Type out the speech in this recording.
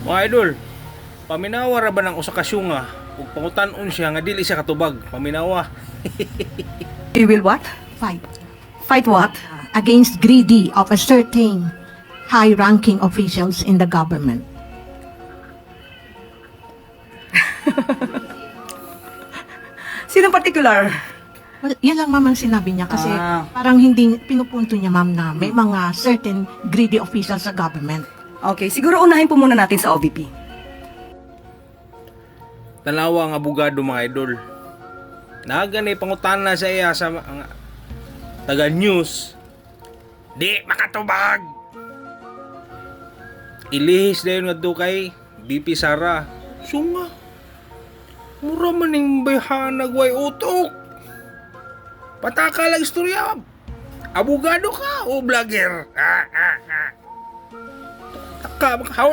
Mga idol, paminawa ra ba ng usa ka syunga ug pangutan-on siya nga dili siya katubag? Paminawa. You will what? Fight Fight what? against greedy of a certain high-ranking officials in the government. Sinong particular? Well, yan lang ma'am ang sinabi niya kasi Ah. parang hindi pinupunto niya ma'am na may mga certain greedy officials sa government. Okay, siguro unahin po muna natin sa OVP. Tanawa ang abogado mga idol. Naganay pangutana sa iya sa mga taga news. Di makatubag. Ilihis dayon ngadto kay BP Sara. Sunga. Mura man ning bayhanag way utok. Pataka lang istorya. Abogado ka o vlogger? Taka, how